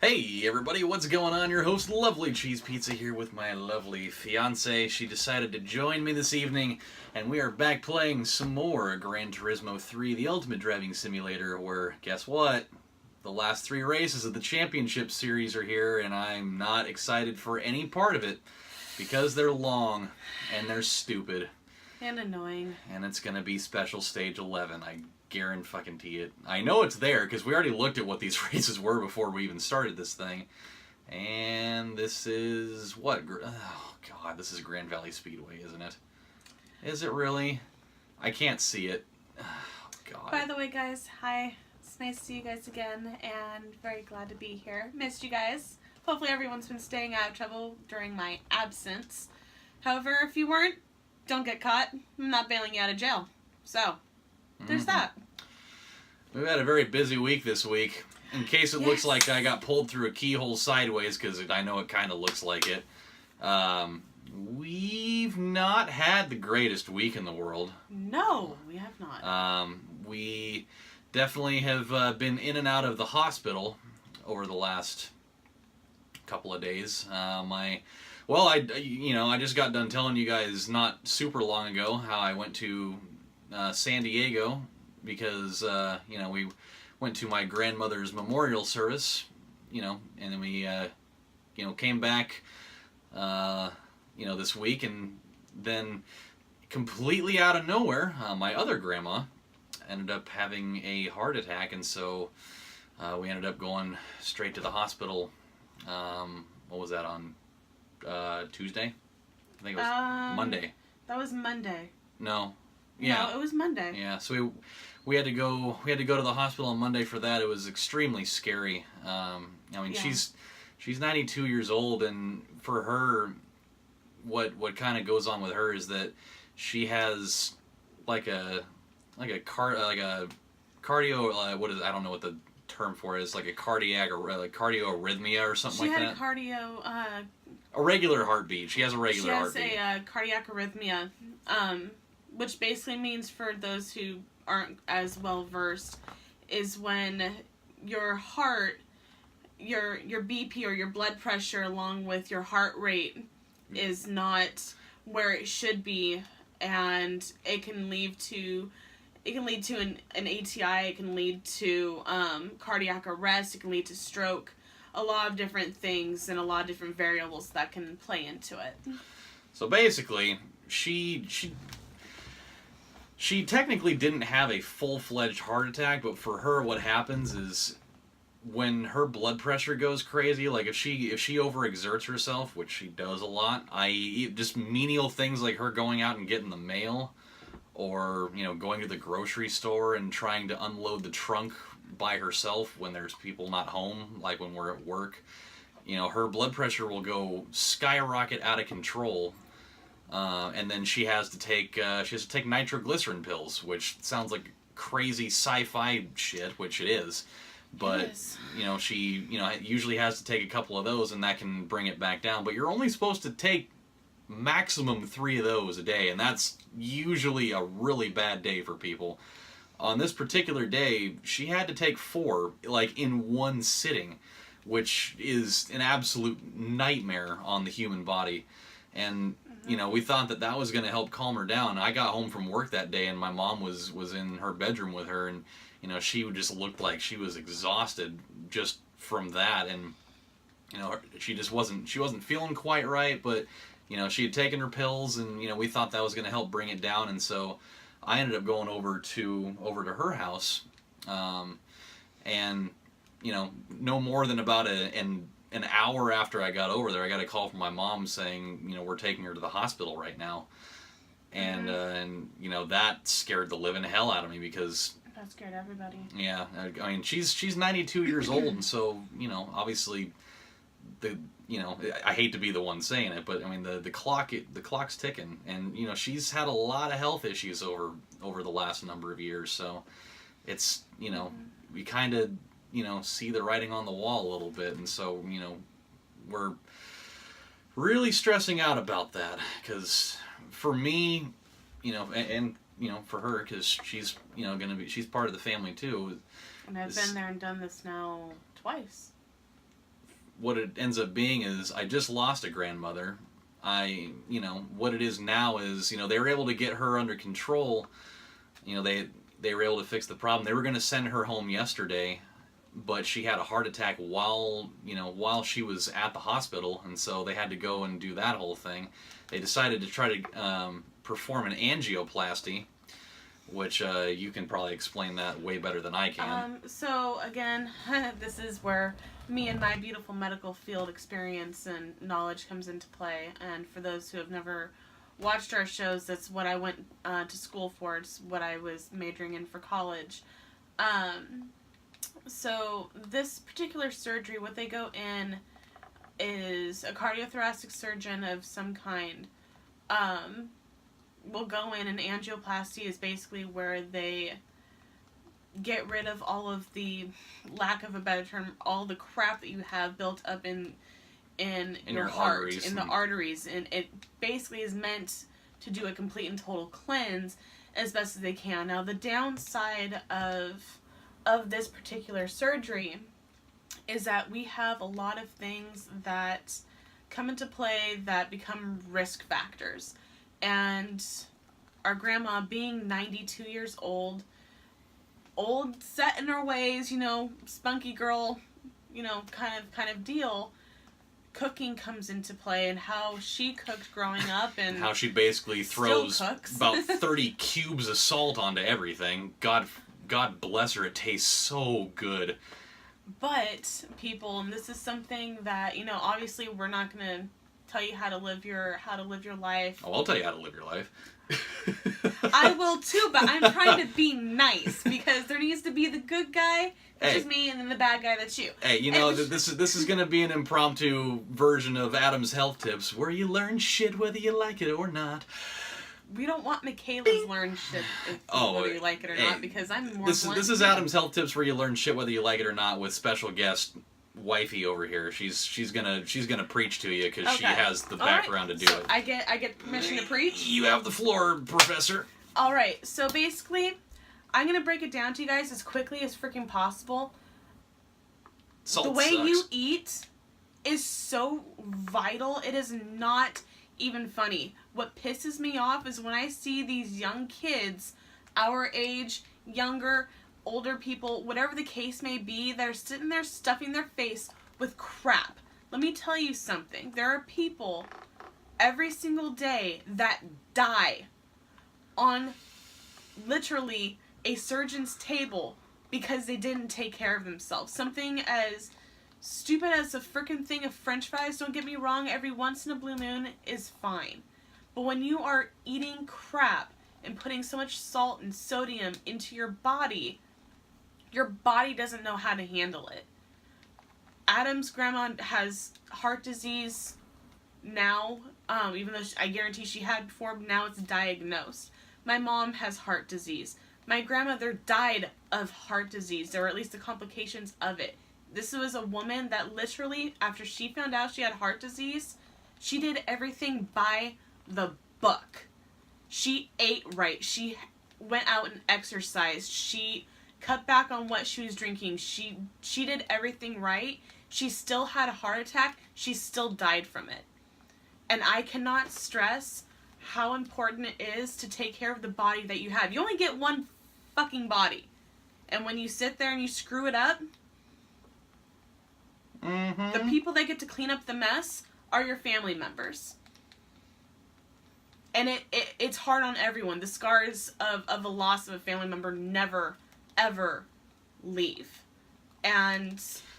Hey everybody, what's going on? Your host LovelyCheesePizza here with my lovely fiance. She decided to join me this evening, and we are back playing some more Gran Turismo 3, the ultimate driving simulator, where, guess what? The last 3 races of the championship series are here, and I'm not excited for any part of it, because they're long, and they're stupid. And annoying. And it's gonna be Special Stage 11, I guarantee it. I know it's there because we already looked at what these races were before we even started this thing. And this is what? Oh god, this is Grand Valley Speedway, isn't it? Is it really? I can't see it. Oh god. By the way, guys, hi. It's nice to see you guys again, and very glad to be here. Missed you guys. Hopefully everyone's been staying out of trouble during my absence. However, if you weren't, don't get caught. I'm not bailing you out of jail. So, there's that. We've had a very busy week this week. In case it looks like I got pulled through a keyhole sideways, because I know it kind of looks like it. We've not had the greatest week in the world. No, we have not. We definitely have been in and out of the hospital over the last couple of days. I just got done telling you guys not super long ago how I went to San Diego because, we went to my grandmother's memorial service, and then we, came back, this week, and then completely out of nowhere, my other grandma ended up having a heart attack, and so we ended up going straight to the hospital. What was that, on Tuesday? I think it was Monday. That was Monday. No. Yeah. No, it was Monday. Yeah, so we had to go to the hospital on Monday for that. It was extremely scary. She's 92 years old, and for her, what kind of goes on with her is that she has like a cardio, I don't know what the term for it is, like a cardiac or like cardio arrhythmia or something like that. She had a a regular heartbeat. She has a regular heartbeat. She has a cardiac arrhythmia, which basically means, for those who aren't as well versed, is when your heart, your BP or your blood pressure along with your heart rate is not where it should be, and it can lead to an ATI, it can lead to cardiac arrest, it can lead to stroke, a lot of different things and a lot of different variables that can play into it. So basically, she technically didn't have a full-fledged heart attack, but for her what happens is when her blood pressure goes crazy, like if she overexerts herself, which she does a lot, i.e. just menial things like her going out and getting the mail, or going to the grocery store and trying to unload the trunk by herself when there's people not home, like when we're at work, her blood pressure will go skyrocket out of control. And then she has to take nitroglycerin pills, which sounds like crazy sci-fi shit, which it is. But she usually has to take a couple of those, and that can bring it back down. But you're only supposed to take maximum 3 of those a day, and that's usually a really bad day for people. On this particular day, she had to take 4, like in one sitting, which is an absolute nightmare on the human body. And we thought that was going to help calm her down. I got home from work that day, and my mom was in her bedroom with her, and she just looked like she was exhausted just from that, and she wasn't feeling quite right, but she had taken her pills, and we thought that was going to help bring it down, and so I ended up going over to her house, and no more than about an hour after I got over there, I got a call from my mom saying, we're taking her to the hospital right now. And that scared the living hell out of me, because that scared everybody. Yeah, I mean, she's 92 years old, and so, obviously, I hate to be the one saying it, but I mean, the clock's ticking, and she's had a lot of health issues over the last number of years, so it's, we kind of see the writing on the wall a little bit, and so, we're really stressing out about that, because for me, and for her, because she's, she's part of the family too. And I've been there and done this now twice. what it ends up being is I just lost a grandmother. What it is now is, they were able to get her under control. They were able to fix the problem. They were going to send her home yesterday, but she had a heart attack while she was at the hospital, and so they had to go and do that whole thing. They decided to try to perform an angioplasty, which you can probably explain that way better than I can. So again, this is where me and my beautiful medical field experience and knowledge comes into play. And for those who have never watched our shows, that's what I went to school for. It's what I was majoring in for college. So this particular surgery, what they go in is a cardiothoracic surgeon of some kind will go in, and angioplasty is basically where they get rid of all of the, lack of a better term, all the crap that you have built up in your heart, in the arteries, and it basically is meant to do a complete and total cleanse as best as they can. Now, the downside of this particular surgery is that we have a lot of things that come into play that become risk factors. And our grandma, being 92 years old, set in her ways, spunky girl, kind of deal, cooking comes into play, and how she cooked growing up, and how she basically throws about 30 cubes of salt onto everything. God bless her, it tastes so good. But people, and this is something that, obviously we're not going to tell you how to live your life. Oh, I'll tell you how to live your life. I will too, but I'm trying to be nice, because there needs to be the good guy, which is me, and then the bad guy, that's you. Hey, this is going to be an impromptu version of Adam's Health Tips, where you learn shit whether you like it or not. We don't want Michaela's learn shit whether you like it or not, because I'm more This is Adam's Health Tips, where you learn shit whether you like it or not, with special guest wifey over here. She's gonna preach to you, because she has the background to do it. I get permission to preach? You have the floor, Professor. Alright, so basically, I'm gonna break it down to you guys as quickly as freaking possible. Salt the way sucks. you eat is so vital, it is not even funny. What pisses me off is when I see these young kids, our age, younger, older people, whatever the case may be, that are sitting there stuffing their face with crap. Let me tell you something. There are people every single day that die on literally a surgeon's table because they didn't take care of themselves. Something as stupid as a frickin' thing of french fries, don't get me wrong, every once in a blue moon is fine. But when you are eating crap and putting so much salt and sodium into your body doesn't know how to handle it. Adam's grandma has heart disease now, even though I guarantee she had before, now it's diagnosed. My mom has heart disease. My grandmother died of heart disease, or at least the complications of it. This was a woman that literally, after she found out she had heart disease, she did everything by the book. She ate right. She went out and exercised. She cut back on what she was drinking. She did everything right. She still had a heart attack. She still died from it. And I cannot stress how important it is to take care of the body that you have. You only get one fucking body. And when you sit there and you screw it up, the people that get to clean up the mess are your family members. And it's hard on everyone. The scars of the loss of a family member never, ever leave. And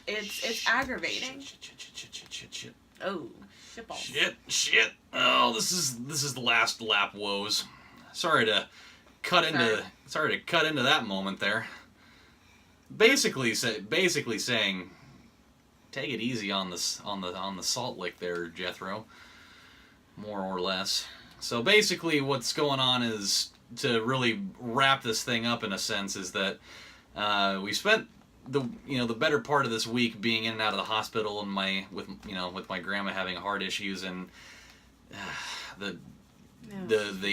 it's aggravating. Shit. Oh, shitballs. Shit. Oh, this is the last lap woes. Sorry to cut into that moment there. Basically saying, take it easy on the salt lick there, Jethro. More or less. So basically what's going on is, to really wrap this thing up in a sense, is that we spent the better part of this week being in and out of the hospital, and with my grandma having heart issues, and the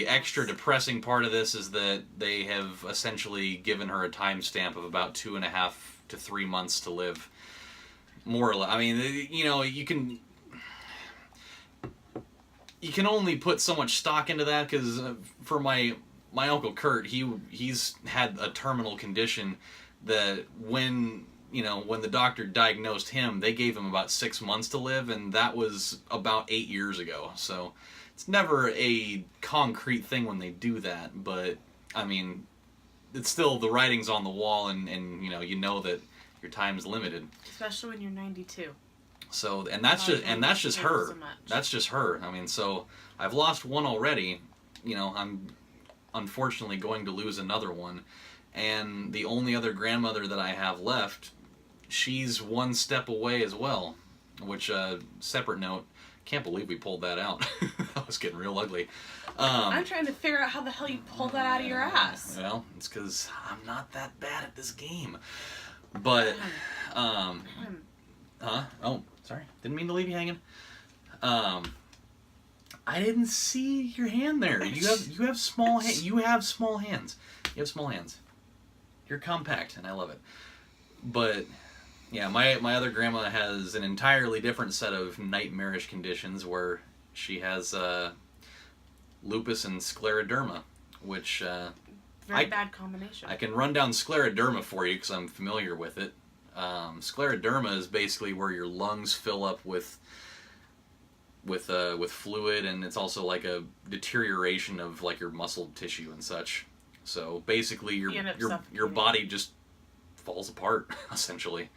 extra depressing part of this is that they have essentially given her a timestamp of about 2.5 to 3 months to live. More or less. I mean, you can only put so much stock into that because for my uncle Kurt, he's had a terminal condition that when the doctor diagnosed him, they gave him about 6 months to live, and that was about 8 years ago. So it's never a concrete thing when they do that, but I mean, it's still the writing's on the wall, and you know that your time's limited. Especially when you're 92. So, and that's just her. So that's just her. I mean, so I've lost one already. I'm unfortunately going to lose another one. And the only other grandmother that I have left, she's one step away as well. Which, separate note, can't believe we pulled that out. That was getting real ugly. I'm trying to figure out how the hell you pulled that out of your ass. Well, it's because I'm not that bad at this game. But, huh? Oh, sorry. Didn't mean to leave you hanging. I didn't see your hand there. You have small you have small hands. You have small hands. You're compact, and I love it. But yeah, my other grandma has an entirely different set of nightmarish conditions where she has lupus and scleroderma, which very bad combination. I can run down scleroderma for you because I'm familiar with it. Scleroderma is basically where your lungs fill up with fluid, and it's also like a deterioration of like your muscle tissue and such. So basically, your body just falls apart essentially.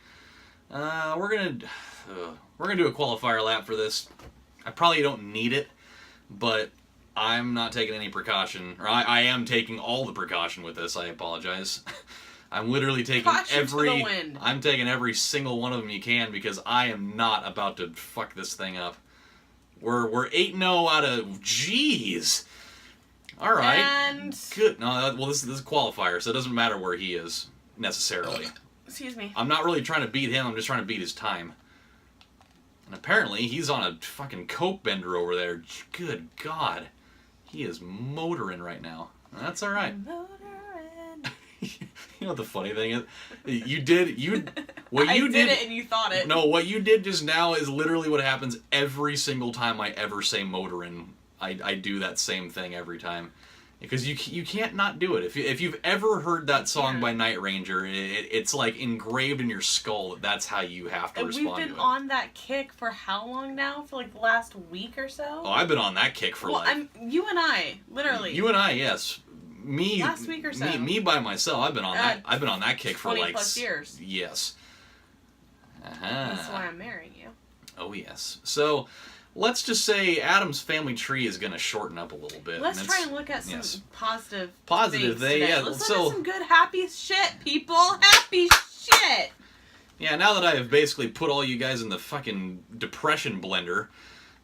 We're gonna do a qualifier lap for this. I probably don't need it, but I'm not taking any precaution, or I am taking all the precaution with this. I apologize. I'm literally taking I'm taking every single one of them you can because I am not about to fuck this thing up. We're 8-0 out of jeez. All right. And good. No, well this is a qualifier, so it doesn't matter where he is necessarily. Excuse me. I'm not really trying to beat him. I'm just trying to beat his time. And apparently he's on a fucking coke bender over there. Good God, he is motoring right now. That's all right. You know what the funny thing is? I did it and you thought it. No, what you did just now is literally what happens every single time I ever say motorin. I do that same thing every time. Because you can't not do it. If you've ever heard that song by Night Ranger, it's like engraved in your skull that that's how you have to respond to it. We've been on that kick for how long now? For like the last week or so? Oh, I've been on that kick for you and I, literally. You and I, yes. Me last week or so. Me by myself. I've been on that kick for 20 plus years. Yes. That's why I'm marrying you. Oh yes. So let's just say Adam's family tree is going to shorten up a little bit. Let's try and look at some positive things today. Yeah, let's look at some good happy shit, people. Happy shit. Yeah, now that I have basically put all you guys in the fucking depression blender,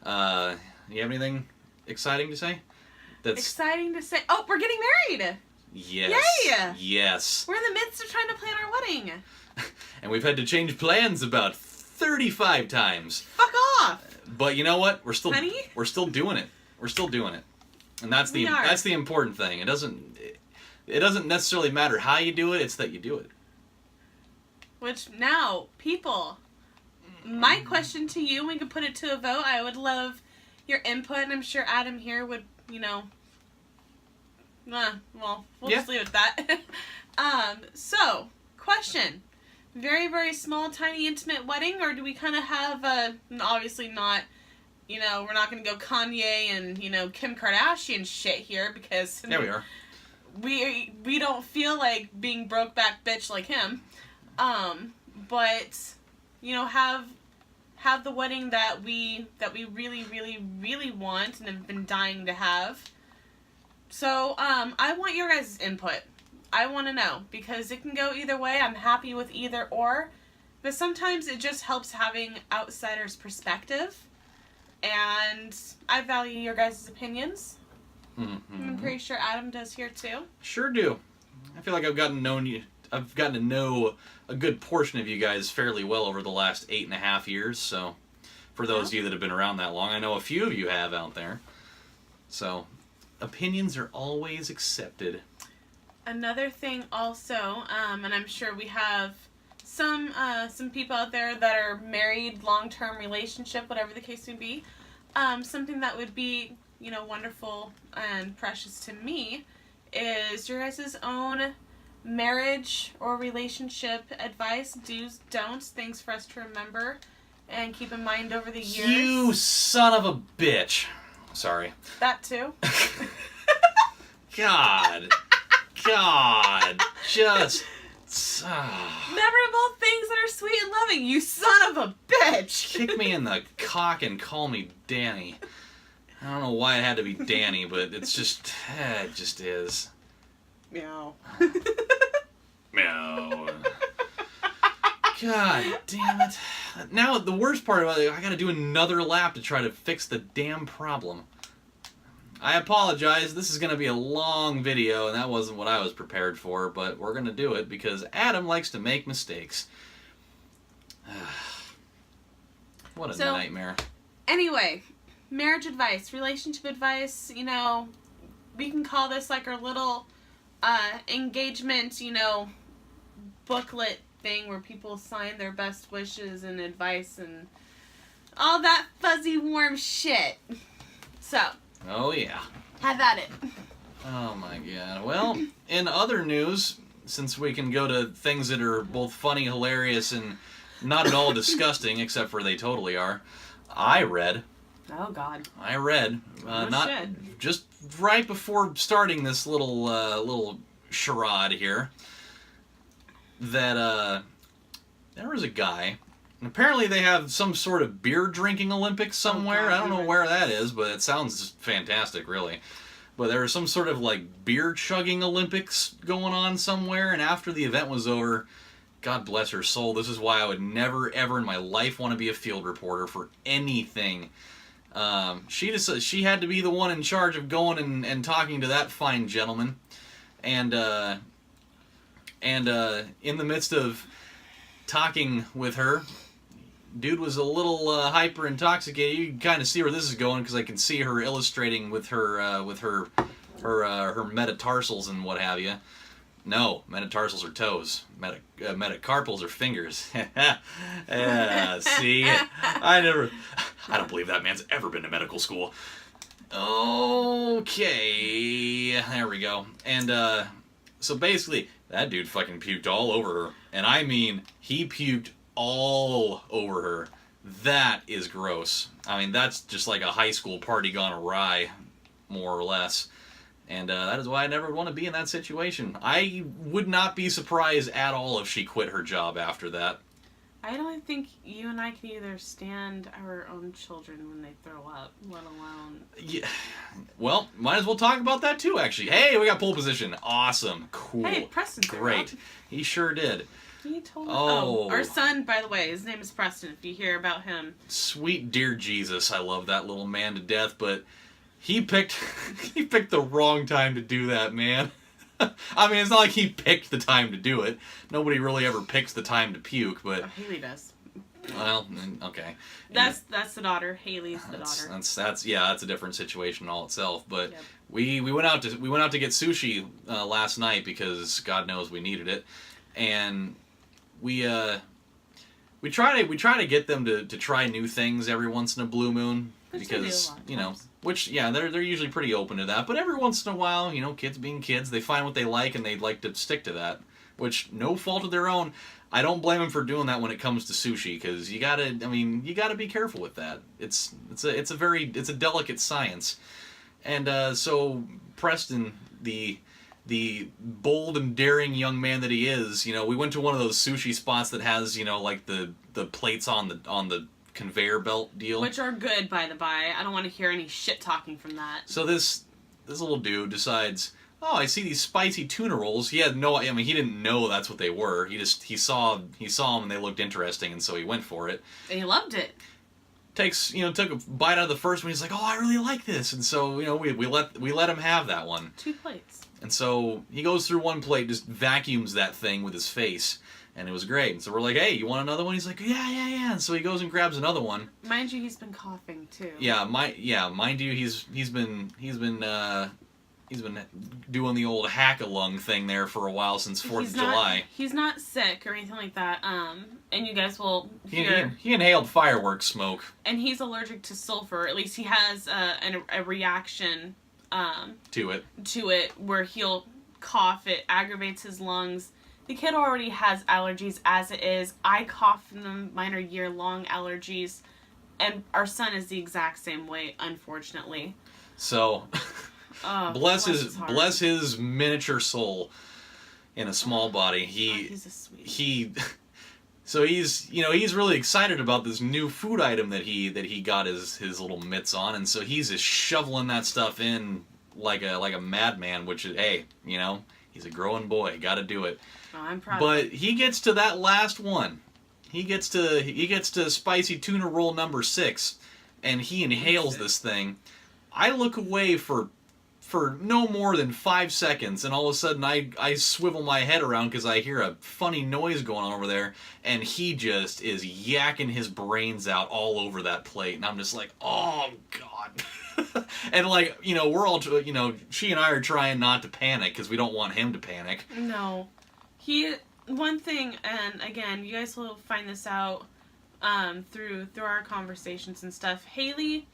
you have anything exciting to say? Exciting to say. Oh, we're getting married. Yes. Yay! Yes. We're in the midst of trying to plan our wedding. And we've had to change plans about 35 times. Fuck off. But you know what? We're still Honey? We're still doing it. We're still doing it. And that's the important thing. It doesn't necessarily matter how you do it, it's that you do it. Which now, people, my question to you, we could put it to a vote. I would love your input, and I'm sure Adam here would, we'll just leave it at that. So, question. Very, very small, tiny, intimate wedding, or do we kind of have obviously not, we're not going to go Kanye and, Kim Kardashian shit here, because... There we are. We don't feel like being broke-back bitch like him. But, have the wedding that we really, really, really want and have been dying to have. So, I want your guys' input. I want to know, because it can go either way. I'm happy with either or, but sometimes it just helps having outsiders' perspective, and I value your guys' opinions. Mm-hmm. I'm pretty sure Adam does here too. Sure do. I feel like I've gotten to know a good portion of you guys fairly well over the last 8.5 years, so for those of you that have been around that long, I know a few of you have out there. So, opinions are always accepted. Another thing also, and I'm sure we have some people out there that are married, long-term relationship, whatever the case may be, something that would be, wonderful and precious to me is your guys' own marriage or relationship advice, do's, don'ts, things for us to remember and keep in mind over the years. You son of a bitch. Sorry. That too. God. Just... Memorable things that are sweet and loving, you son of a bitch! Kick me in the cock and call me Danny. I don't know why it had to be Danny, but it just is. Meow. Meow. God damn it. Now, the worst part about it, I gotta do another lap to try to fix the damn problem. I apologize, this is gonna be a long video, and that wasn't what I was prepared for, but we're gonna do it because Adam likes to make mistakes. What a nightmare. Anyway, marriage advice, relationship advice, we can call this like our little engagement, booklet thing where people sign their best wishes and advice and all that fuzzy warm shit. So. Oh yeah. Have at it. Oh my god. Well, in other news, since we can go to things that are both funny, hilarious, and not at all disgusting, except for they totally are, I read, not shit. Just right before starting this little charade here, that there was a guy, and apparently they have some sort of beer drinking Olympics somewhere. Oh, God, I don't know where that is, but it sounds fantastic, really. But there was some sort of like beer chugging Olympics going on somewhere, and after the event was over, God bless her soul, this is why I would never ever in my life want to be a field reporter for anything. She had to be the one in charge of going and talking to that fine gentleman, and in the midst of talking with her, dude was a little hyper intoxicated. You can kind of see where this is going because I can see her illustrating with her metatarsals and what have you. No, metatarsals are toes. Metacarpals are fingers. See, I don't believe that man's ever been to medical school. Okay, there we go. And so basically, that dude fucking puked all over her, and I mean, he puked all over her. That is gross. I mean, that's just like a high school party gone awry, more or less. And that is why I never want to be in that situation. I would not be surprised at all if she quit her job after that. I don't think you and I can either stand our own children when they throw up, let alone... Yeah. Well, might as well talk about that too, actually. Hey, we got pole position. Awesome. Cool. Hey, Preston threw Great. up. He sure did. He told Oh. Our son, by the way, his name is Preston, if you hear about him. Sweet dear Jesus, I love that little man to death, but he picked the wrong time to do that, man. I mean, it's not like he picked the time to do it. Nobody really ever picks the time to puke, but... Oh, Haley does. Well, okay. That's the daughter. Haley's the daughter. That's a different situation in all itself. But Yep. we went out to get sushi last night because God knows we needed it, and we try to get them to try new things every once in a blue moon because they're usually pretty open to that. But every once in a while, kids being kids, they find what they like and they'd like to stick to that. Which, no fault of their own. I don't blame them for doing that when it comes to sushi, because you gotta be careful with that. It's a delicate science, and so Preston, the bold and daring young man that he is, we went to one of those sushi spots that has like the plates on the conveyor belt deal, Which are good, by the by. I don't want to hear any shit talking from that. So this little dude decides, oh, I see these spicy tuna rolls. He didn't know that's what they were. He saw them and they looked interesting, and so he went for it. And he loved it. Took a bite out of the first one. He's like, oh, I really like this, and so we let him have that one. 2 plates. And so he goes through one plate, just vacuums that thing with his face, and it was great. And so we're like, hey, you want another one? He's like, yeah. And so he goes and grabs another one. Mind you, he's been coughing too. Mind you, he's been He's been doing the old hack-a-lung thing there for a while since 4th of July. He's not sick or anything like that. And you guys will hear... He inhaled fireworks smoke. And he's allergic to sulfur. At least he has a reaction to it where he'll cough. It aggravates his lungs. The kid already has allergies as it is. I cough from them. Mine are year-long allergies. And our son is the exact same way, unfortunately. So... bless his miniature soul in a small body. He's a sweetie. So he's really excited about this new food item that he got his little mitts on, and so he's just shoveling that stuff in like a madman. Which is, hey, he's a growing boy, got to do it. Oh, I'm proud. But he gets to that last one. He gets to spicy tuna roll number 6, and he inhales this thing. I look away for no more than 5 seconds, and all of a sudden I swivel my head around because I hear a funny noise going on over there, and he just is yakking his brains out all over that plate, and I'm just like, oh God. And we're all, she and I are trying not to panic because we don't want him to panic. No. One thing, and again, you guys will find this out through our conversations and stuff. Haley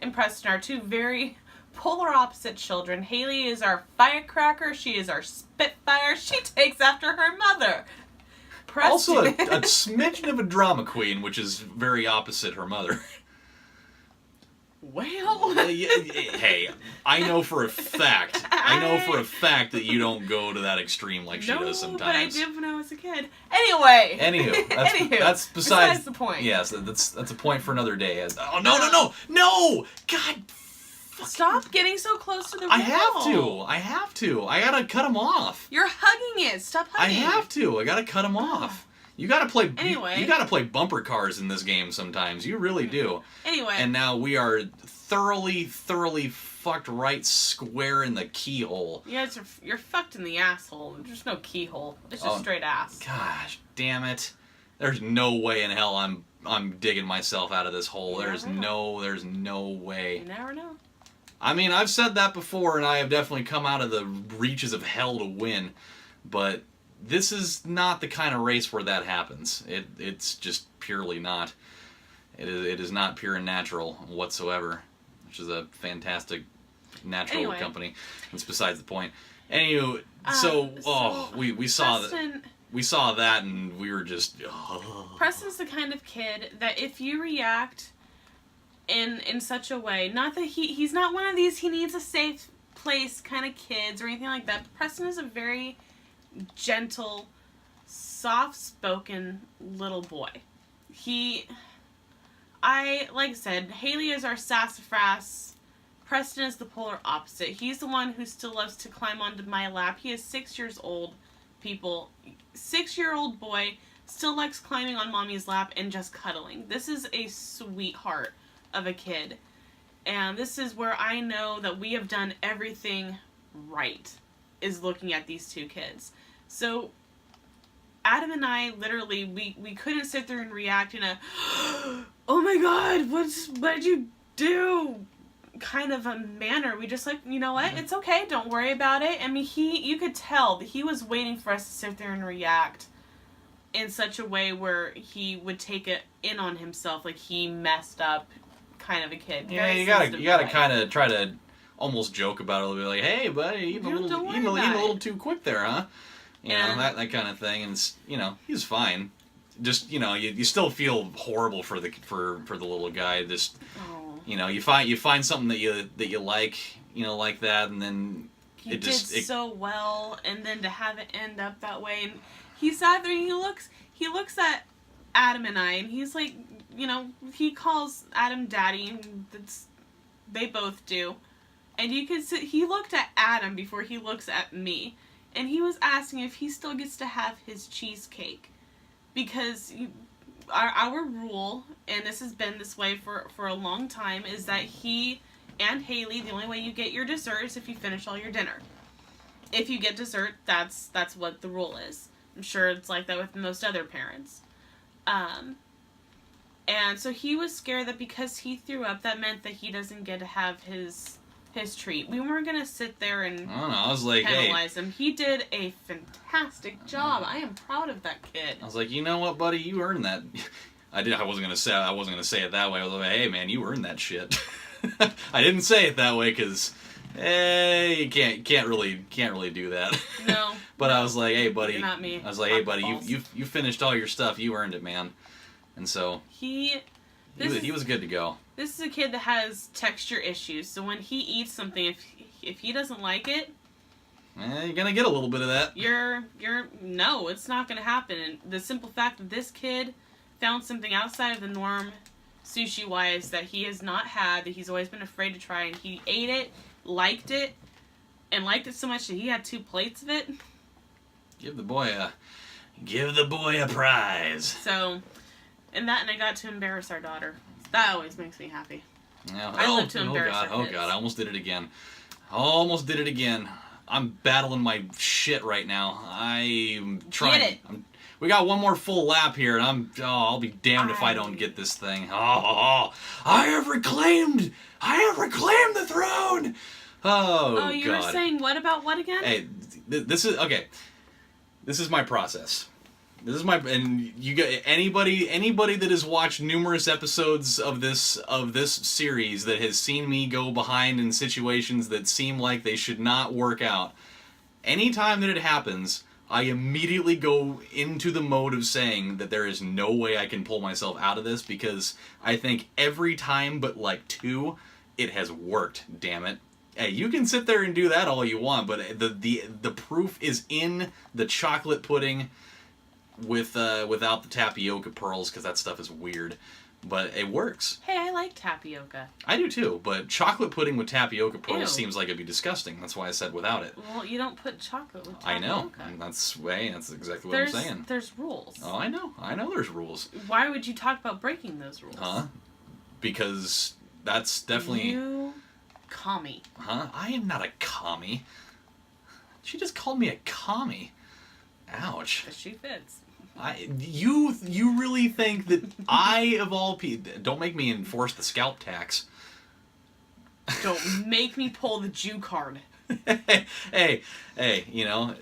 and Preston are two very polar opposite children. Haley is our firecracker. She is our spitfire. She takes after her mother. Preston. Also a smidgen of a drama queen, which is very opposite her mother. Well, hey, I know for a fact that you don't go to that extreme like she does sometimes. But I did when I was a kid. Anywho, that's besides the point. Yes, that's a point for another day. Oh no! God. Stop getting so close to the wall. I have to. I gotta cut him off. You're hugging it. Stop hugging. I have to. I gotta cut him off. You gotta play. Anyway, you gotta play bumper cars in this game sometimes. You really do. Anyway. And now we are thoroughly fucked right square in the keyhole. Yeah, you're fucked in the asshole. There's no keyhole. It's just straight ass. Gosh, damn it! There's no way in hell I'm digging myself out of this hole. There's no way. You never know. I mean, I've said that before, and I have definitely come out of the reaches of hell to win, but this is not the kind of race where that happens. It's just purely not. It is not pure and natural whatsoever, which is a fantastic natural company. That's besides the point. Anyway, we saw that. We saw that, and we were just... Preston's the kind of kid that if you react in such a way, not that he's not one of these he needs a safe place kind of kids or anything like that. Preston is a very gentle, soft-spoken little boy. Like I said, Haley is our sassafras. Preston is the polar opposite. He's the one who still loves to climb onto my lap. He is 6 years old, people. 6-year-old boy still likes climbing on mommy's lap and just cuddling. This is a sweetheart of a kid. And this is where I know that we have done everything right, is looking at these two kids. So Adam and I literally, we couldn't sit there and react in a, oh my God, what did you do? Kind of a manner. We just you know what? It's okay. Don't worry about it. I mean, you could tell that he was waiting for us to sit there and react in such a way where he would take it in on himself, like he messed up, kind of a kid. Yeah, you gotta kind of try to almost joke about it a little bit, like, hey, buddy, eating a little too quick there, huh? You know, that kind of thing, and he's fine. Just you still feel horrible for the little guy. Just you find something that you like, like that, and then he did so well, and then to have it end up that way, and he sat there and he looks at Adam and I, and he's like, he calls Adam daddy, and they both do, and you can see he looked at Adam before he looks at me, and he was asking if he still gets to have his cheesecake, because our rule, and this has been this way for a long time, is that he and Haley, the only way you get your dessert is if you finish all your dinner. If you get dessert, that's what the rule is. I'm sure it's like that with most other parents. And so he was scared that because he threw up, that meant that he doesn't get to have his his treat. We weren't going to sit there and I don't know. I was like, penalize him. He did a fantastic job. I am proud of that kid. I was like, you know what, buddy? You earned that. I wasn't gonna say it that way. I was like, hey, man, you earned that shit. I didn't say it that way because, you can't really do that. No. But I was like, hey, buddy. You're not me. I was like, hey, buddy, you finished all your stuff. You earned it, man. And so he was good to go. This is a kid that has texture issues. So when he eats something, if he doesn't like it, you're gonna get a little bit of that. No, it's not gonna happen. And the simple fact that this kid found something outside of the norm, sushi-wise, that he has not had, that he's always been afraid to try, and he ate it, liked it so much that he had 2 plates of it. Give the boy a prize. So, and I got to embarrass our daughter. That always makes me happy. Yeah. I love to embarrass our kids. Oh God, I almost did it again. I'm battling my shit right now. I'm trying. Get it. We got one more full lap here, and I'll be damned if I don't get this thing. I have reclaimed the throne. Oh, you God. were saying what about what again? Hey, this is okay. This is my process. And you got anybody that has watched numerous episodes of this series that has seen me go behind in situations that seem like they should not work out. Anytime that it happens, I immediately go into the mode of saying that there is no way I can pull myself out of this, because I think every time but like 2, it has worked, damn it. Hey, you can sit there and do that all you want, but the proof is in the chocolate pudding without the tapioca pearls, because that stuff is weird. But it works. Hey, I like tapioca. I do too, but chocolate pudding with tapioca pearls Ew. Seems like it'd be disgusting. That's why I said without it. Well, you don't put chocolate with tapioca. I know. And that's exactly what I'm saying. There's rules. Oh, I know there's rules. Why would you talk about breaking those rules? Huh? Because that's definitely... You commie. Huh? I am not a commie. She just called me a commie. Ouch. Because she fits. You really think that I, of all people... Don't make me enforce the scalp tax. Don't make me pull the Jew card. hey, you know,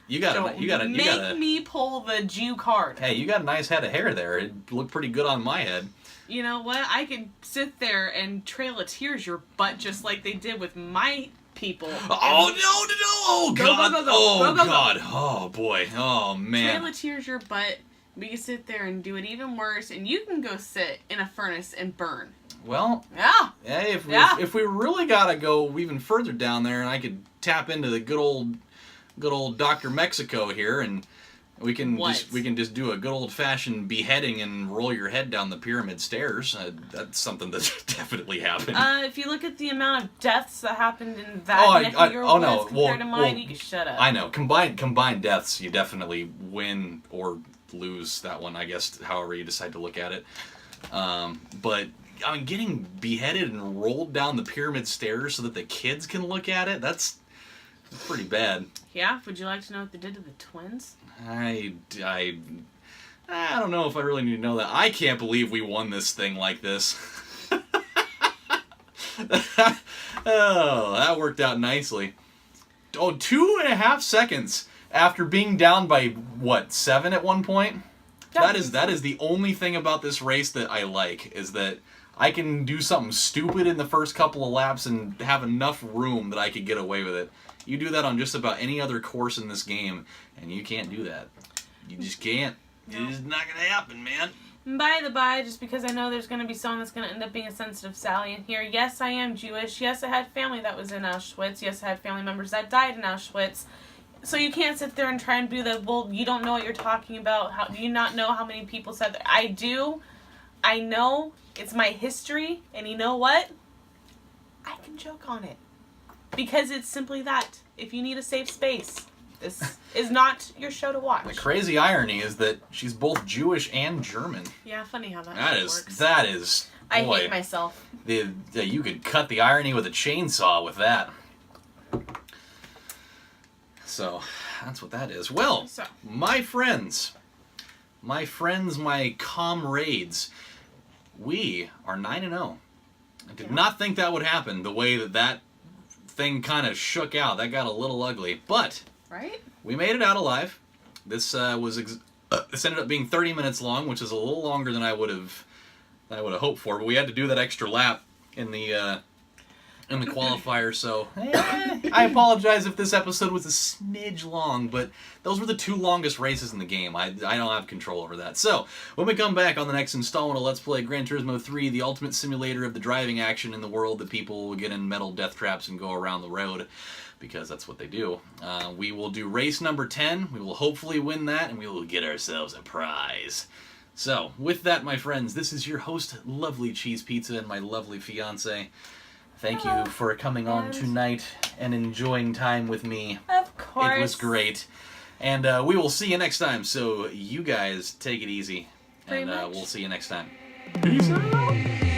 you gotta make me pull the Jew card. Hey, you got a nice head of hair there. It looked pretty good on my head. You know what? I could sit there and Trail of Tears your butt just like they did with my people. Oh, no. Oh, God. Go. God. Oh, boy. Oh, man. Trail of Tears your butt. We can sit there and do it even worse, and you can go sit in a furnace and burn. Well, yeah. Hey, if we really gotta go even further down there, and I could tap into the good old Dr. Mexico here, and we can just do a good old fashioned beheading and roll your head down the pyramid stairs. That's something that definitely happened. If you look at the amount of deaths that happened in that neck of your woods compared to mine, you can shut up. I know. Combined deaths, you definitely win or lose that one, I guess, however you decide to look at it. But I mean, getting beheaded and rolled down the pyramid stairs so that the kids can look at it, that's pretty bad. Yeah? Would you like to know what they did to the twins? I don't know if I really need to know that. I can't believe we won this thing like this. Oh, that worked out nicely. Oh, 2.5 seconds after being down by, 7 at one point? Yeah, That is the only thing about this race that I like, is that I can do something stupid in the first couple of laps and have enough room that I could get away with it. You do that on just about any other course in this game, and you can't do that. You just can't. No. It's not going to happen, man. By the by, just because I know there's going to be someone that's going to end up being a sensitive Sally in here, yes, I am Jewish. Yes, I had family that was in Auschwitz. Yes, I had family members that died in Auschwitz. So you can't sit there and try and do that, well, you don't know what you're talking about. How do you not know how many people said that? I do. I know. It's my history. And you know what? I can joke on it. Because it's simply that. If you need a safe space, this is not your show to watch. The crazy irony is that she's both Jewish and German. Yeah, funny how that works. That is. I boy, hate myself. You could cut the irony with a chainsaw with that. So, that's what that is. Well, my friends, my comrades, we are 9-0. I did not think that would happen the way that thing kind of shook out. That got a little ugly. But Right? we made it out alive. This this ended up being 30 minutes long, which is a little longer than I would have hoped for. But we had to do that extra lap in the qualifier, so I apologize if this episode was a smidge long, but those were the 2 longest races in the game. I don't have control over that. So, when we come back on the next installment of Let's Play Gran Turismo 3, the ultimate simulator of the driving action in the world that people will get in metal death traps and go around the road, because that's what they do. We will do race number 10. We will hopefully win that, and we will get ourselves a prize. So, with that, my friends, this is your host, Lovely Cheese Pizza, and my lovely fiance. Thank you for coming on tonight and enjoying time with me. Of course. It was great. And we will see you next time, so you guys take it easy. Pretty and much. we'll see you next time. Peace out!